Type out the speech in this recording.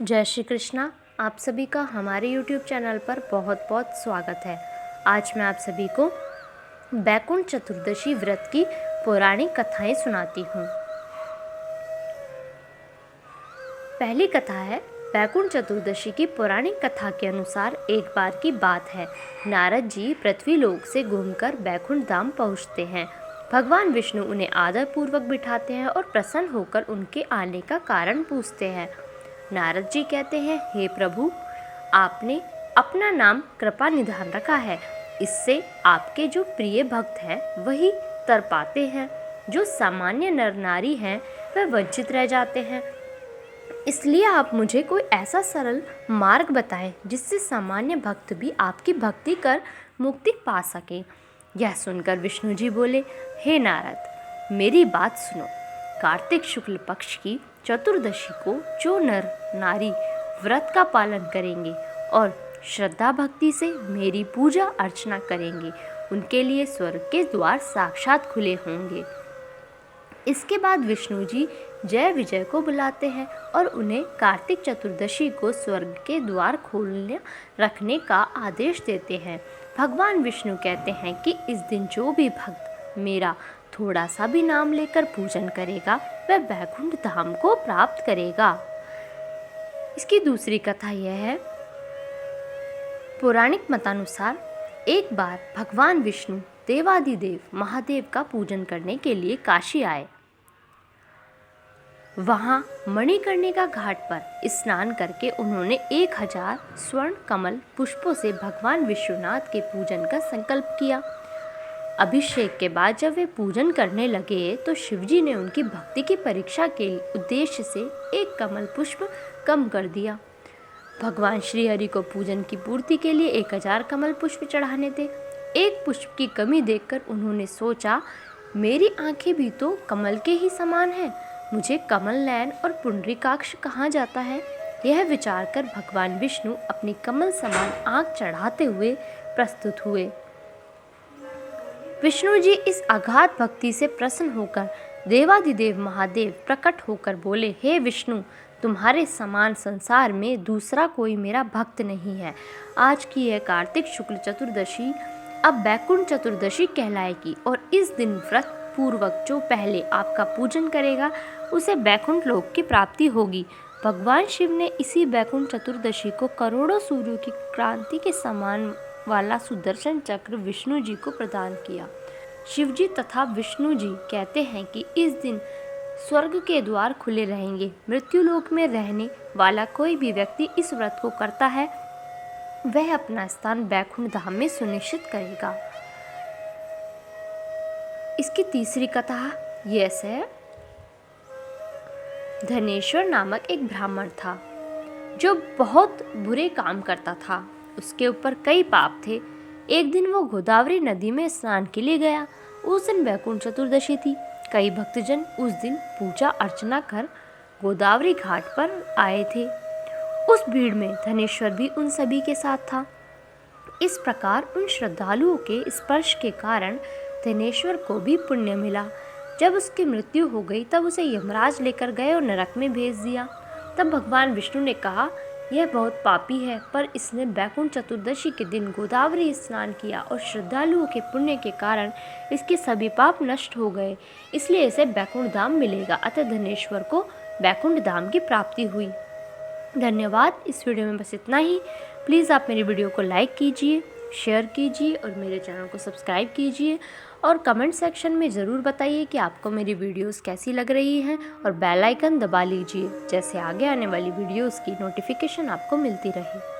जय श्री कृष्णा। आप सभी का हमारे YouTube चैनल पर बहुत बहुत स्वागत है। आज मैं आप सभी को बैकुंठ चतुर्दशी व्रत की पौराणिक कथाएं सुनाती हूँ। पहली कथा है बैकुंठ चतुर्दशी की पौराणिक कथा के अनुसार एक बार की बात है। नारद जी पृथ्वी लोक से घूमकर बैकुंठ धाम पहुँचते हैं। भगवान विष्णु उन्हें आदर पूर्वक बिठाते हैं और प्रसन्न होकर उनके आने का कारण पूछते हैं। नारद जी कहते हैं, हे प्रभु, आपने अपना नाम कृपा निधान रखा है। इससे आपके जो प्रिय भक्त हैं वही तर पाते हैं। जो सामान्य नर नारी हैं वह वंचित रह जाते हैं। इसलिए आप मुझे कोई ऐसा सरल मार्ग बताएं जिससे सामान्य भक्त भी आपकी भक्ति कर मुक्ति पा सके। यह सुनकर विष्णु जी बोले, हे नारद, मेरी बात सुनो। कार्तिक शुक्ल पक्ष की चतुर्दशी को जो नर नारी व्रत का पालन करेंगे और श्रद्धा भक्ति से मेरी पूजा अर्चना करेंगे, उनके लिए स्वर्ग के द्वार साक्षात खुले होंगे। इसके बाद विष्णु जी जय विजय को बुलाते हैं और उन्हें कार्तिक चतुर्दशी को स्वर्ग के द्वार खोलने रखने का आदेश देते हैं। भगवान विष्णु कहते हैं कि इस दिन जो भी भक्त मेरा थोड़ा सा भी नाम लेकर पूजन करेगा वह बैकुंठ धाम को प्राप्त करेगा। इसकी दूसरी कथा यह है। पौराणिक मतानुसार एक बार भगवान विष्णु देवादिदेव महादेव का पूजन करने के लिए काशी आए। वहां मणिकर्णिका घाट पर स्नान करके उन्होंने 1000 स्वर्ण कमल पुष्पों से भगवान विश्वनाथ के पूजन का संकल्प किया। अभिषेक के बाद जब वे पूजन करने लगे तो शिवजी ने उनकी भक्ति की परीक्षा के उद्देश्य से एक कमल पुष्प कम कर दिया। भगवान श्री हरि को पूजन की पूर्ति के लिए 1000 कमल पुष्प चढ़ाने थे। एक पुष्प की कमी देखकर उन्होंने सोचा, मेरी आंखें भी तो कमल के ही समान हैं, मुझे कमल नयन और पुंडरीकाक्ष कहा जाता है। यह विचार कर भगवान विष्णु अपनी कमल समान आंख चढ़ाते हुए प्रस्तुत हुए। विष्णु जी इस अगाध भक्ति से प्रसन्न होकर देवादिदेव महादेव प्रकट होकर बोले, हे विष्णु, तुम्हारे समान संसार में दूसरा कोई मेरा भक्त नहीं है। आज की यह कार्तिक शुक्ल चतुर्दशी अब बैकुंठ चतुर्दशी कहलाएगी और इस दिन व्रत पूर्वक जो पहले आपका पूजन करेगा उसे बैकुंठ लोक की प्राप्ति होगी। भगवान शिव ने इसी बैकुंठ चतुर्दशी को करोड़ों सूर्यों की क्रांति के समान वाला सुदर्शन चक्र विष्णु जी को प्रदान किया। शिव जी तथा विष्णु जी कहते हैं कि इस दिन स्वर्ग के द्वार खुले रहेंगे। मृत्यु लोक में रहने वाला कोई भी व्यक्ति इस व्रत को करता है वह अपना स्थान बैकुंठ धाम में सुनिश्चित करेगा। इसकी तीसरी कथा यह है। धनेश्वर नामक एक ब्राह्मण था जो बहुत बुरे काम करता था। उसके ऊपर कई पाप थे। एक दिन वो गोदावरी नदी में स्नान के लिए गया। उस दिन बैकुंठ चतुर्दशी थी। कई भक्तजन उस दिन पूजा अर्चना कर गोदावरी घाट पर आए थे। उस भीड़ में धनेश्वर भी उन सभी के साथ था। इस प्रकार उन श्रद्धालुओं के स्पर्श के कारण धनेश्वर को भी पुण्य मिला। जब उसकी मृत्यु हो गई तब उसे यमराज लेकर गए और नरक में भेज दिया। तब भगवान विष्णु ने कहा, यह बहुत पापी है, पर इसने बैकुंठ चतुर्दशी के दिन गोदावरी स्नान किया और श्रद्धालुओं के पुण्य के कारण इसके सभी पाप नष्ट हो गए, इसलिए इसे बैकुंठ धाम मिलेगा। अतः धनेश्वर को बैकुंठ धाम की प्राप्ति हुई। धन्यवाद। इस वीडियो में बस इतना ही। प्लीज़ आप मेरी वीडियो को लाइक कीजिए, शेयर कीजिए और मेरे चैनल को सब्सक्राइब कीजिए और कमेंट सेक्शन में ज़रूर बताइए कि आपको मेरी वीडियोस कैसी लग रही हैं और बेल आइकन दबा लीजिए, जैसे आगे आने वाली वीडियोस की नोटिफिकेशन आपको मिलती रहे।